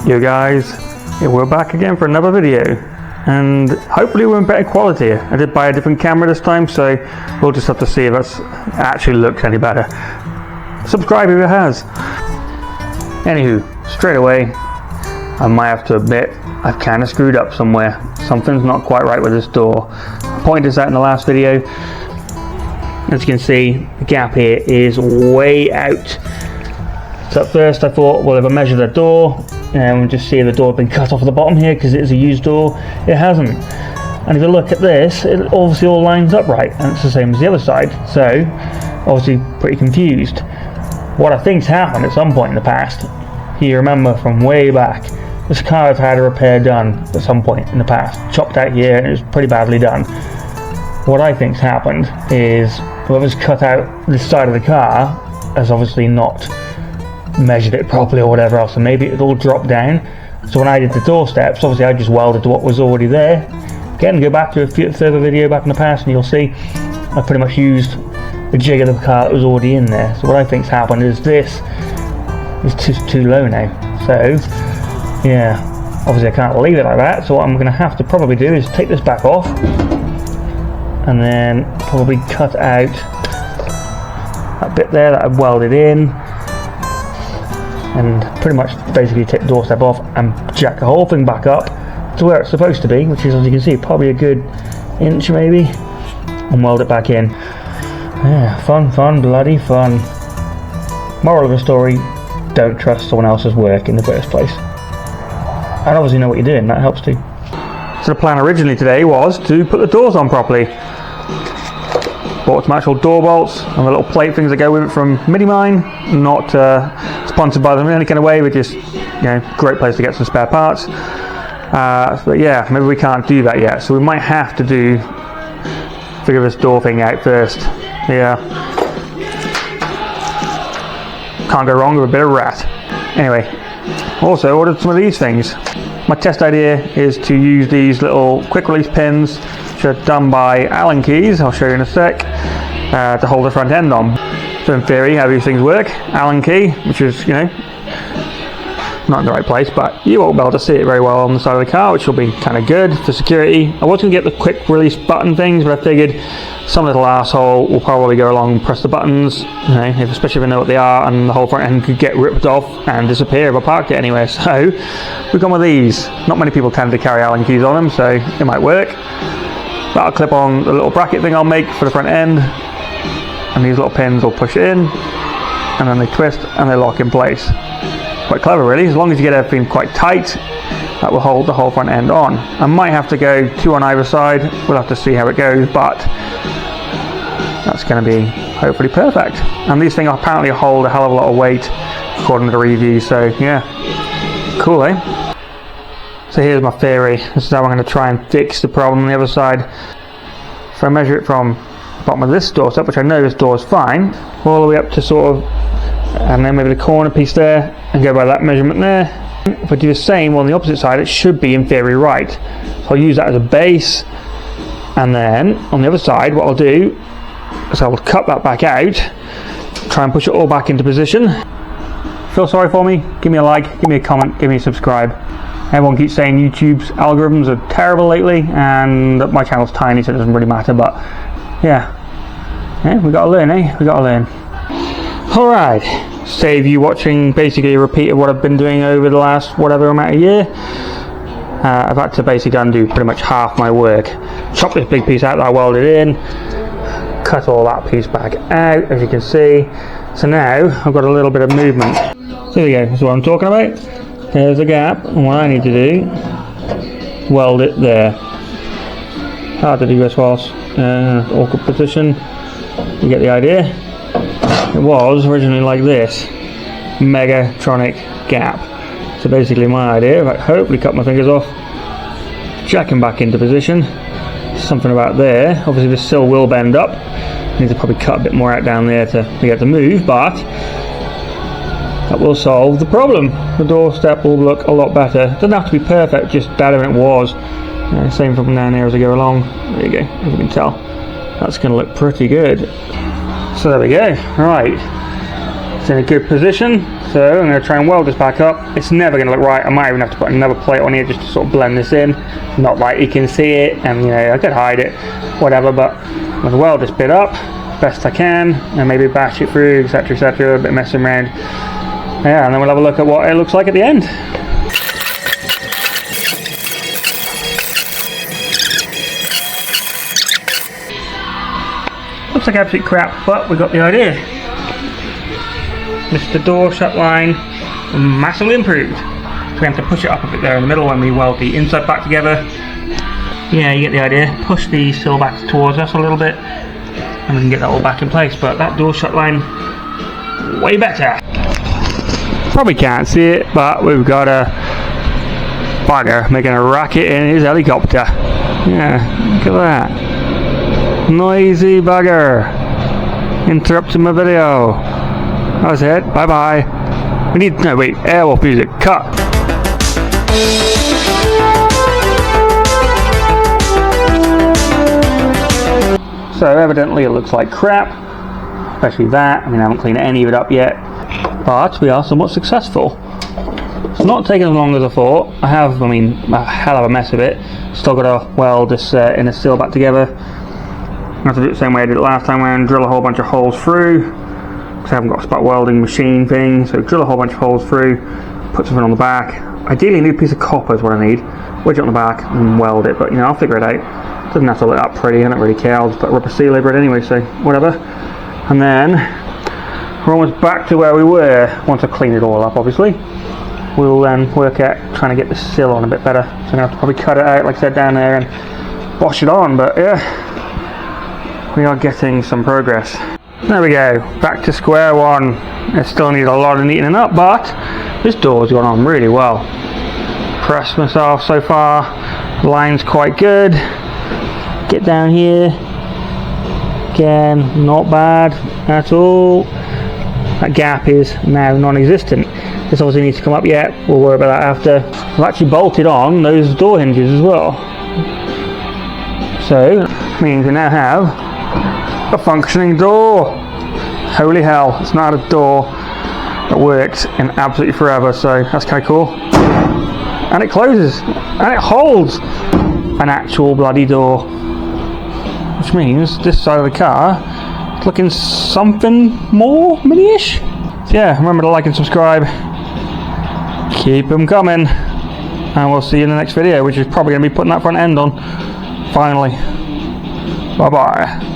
Yo guys, we're back again for another video, and hopefully we're in better quality. I did buy a different camera this time, so we'll just have to see if it actually looks any better. Subscribe if it has. Anywho, straight away, I might have to admit I've kind of screwed up somewhere. Something's not quite right with this door. I pointed this out in the last video. As you can see, the gap here is way out. So at first I thought, well, if I measure the door, and just see if the door has been cut off at the bottom here because it is a used door. It hasn't. And if you look at this, it obviously all lines up right, and it's the same as the other side. So, obviously pretty confused. What I think's happened at some point in the past, you remember from way back, this car has had a repair done at some point in the past. Chopped out here, and it was pretty badly done. What I think's happened is whoever's cut out this side of the car has obviously not measured it properly or whatever else, and maybe it all dropped down. So when I did the door steps, obviously I just welded to what was already there. Again, go back to a further video back in the past and you'll see I pretty much used the jig of the car that was already in there. So what I think's happened is this is too low now. So yeah, obviously I can't leave it like that, so what I'm going to have to probably do is take this back off and then probably cut out that bit there that I've welded in, and pretty much basically take the door step off and jack the whole thing back up to where it's supposed to be, which is, as you can see, probably a good inch maybe, and weld it back in. Yeah, fun, bloody fun. Moral of the story, don't trust someone else's work in the first place. And obviously know what you're doing, that helps too. So the plan originally today was to put the doors on properly. Bought some actual door bolts and the little plate things that go with it from Midimine. Not sponsored by them in any kind of way, but just, you know, great place to get some spare parts. But yeah, maybe we can't do that yet, so we might have to figure this door thing out first. Yeah, can't go wrong with a bit of rat. Anyway, also ordered some of these things. My test idea is to use these little quick release pins, which are done by Allen keys, I'll show you in a sec, to hold the front end on. So in theory, how these things work, Allen key, which is, you know, not in the right place, but you won't be able to see it very well on the side of the car, which will be kind of good for security. I was going to get the quick release button things, but I figured some little asshole will probably go along and press the buttons, you know, especially if I know what they are, and the whole front end could get ripped off and disappear if I parked it anywhere. So we've gone with these. Not many people tend to carry Allen keys on them, so it might work. That'll clip on the little bracket thing I'll make for the front end, and these little pins will push in, and then they twist and they lock in place. Quite clever really, as long as you get everything quite tight, that will hold the whole front end on. I might have to go two on either side, we'll have to see how it goes, but that's going to be hopefully perfect. And these things apparently hold a hell of a lot of weight according to the review, so yeah, cool, eh? So here's my theory. This is how I'm going to try and fix the problem on the other side. If I measure it from the bottom of this door step, which I know this door is fine, all the way up to sort of, and then maybe the corner piece there, and go by that measurement there. If I do the same on the opposite side, it should be in theory right. So I'll use that as a base, and then on the other side what I'll do is I will cut that back out, try and push it all back into position. Feel sorry for me? Give me a like, give me a comment, give me a subscribe. Everyone keeps saying YouTube's algorithms are terrible lately, and my channel's tiny so it doesn't really matter, but yeah, we gotta learn, we gotta learn. Alright, save you watching basically a repeat of what I've been doing over the last whatever amount of year. I've had to basically undo pretty much half my work. Chop this big piece out that I welded in, cut all that piece back out, as you can see. So now I've got a little bit of movement. So there we go, that's what I'm talking about. There's a gap, and what I need to do, weld it there. Hard to do this whilst awkward position. You get the idea. It was originally like this, Megatronic gap. So basically my idea, if I hopefully cut my fingers off, jack him back into position. Something about there. Obviously this sill will bend up. Need to probably cut a bit more out down there to get it to move, but that will solve the problem. The door step will look a lot better. Doesn't have to be perfect, just better than it was. Same from down there as I go along. There you go, as you can tell. That's going to look pretty good. So there we go. Right. It's in a good position, so I'm going to try and weld this back up. It's never going to look right. I might even have to put another plate on here just to sort of blend this in. Not like you can see it, and you know, I could hide it, whatever, but I'm going to weld this bit up best I can, and maybe bash it through, etc, a bit messing around. Yeah, and then we'll have a look at what it looks like at the end. Looks like absolute crap, but we got the idea. Missed the door shut line, massively improved. So we have to push it up a bit there in the middle when we weld the inside back together. Yeah, you get the idea. Push the sill back towards us a little bit, and we can get that all back in place. But that door shut line, way better. Probably can't see it, but we've got a bugger making a racket in his helicopter. Yeah, look at that. Noisy bugger. Interrupting my video. That was it. Bye bye. We need, no wait, Airwolf music. Cut. So evidently it looks like crap. Especially that. I mean, I haven't cleaned any of it up yet. But we are somewhat successful. It's not taking as long as I thought. I have, I mean, a hell of a mess of it. Still got to weld this inner seal back together. I have to do it the same way I did it last time around, drill a whole bunch of holes through, because I haven't got a spot welding machine thing. So drill a whole bunch of holes through, put something on the back. Ideally a new piece of copper is what I need. Wedge it on the back and weld it, but you know, I'll figure it out. Doesn't have to look that pretty, I don't really care. I'll just put rubber seal over it anyway, so whatever. And then we're almost back to where we were, once I clean it all up obviously. We'll then work at trying to get the sill on a bit better. So I'm going to have to probably cut it out like I said down there and wash it on, but yeah. We are getting some progress. There we go, back to square one. It still needs a lot of neatening up, but this door's gone on really well. Impressed myself so far. Line's quite good. Get down here. Again, not bad at all. That gap is now non-existent. This obviously needs to come up yet. We'll worry about that after. I've actually bolted on those door hinges as well. So, it means we now have a functioning door. Holy hell, it's not a door that works in absolutely forever, so that's kind of cool. And it closes, and it holds an actual bloody door, which means this side of the car is looking something more mini-ish. So yeah, remember to like and subscribe, keep them coming, and we'll see you in the next video, which is probably going to be putting that front end on finally. Bye bye.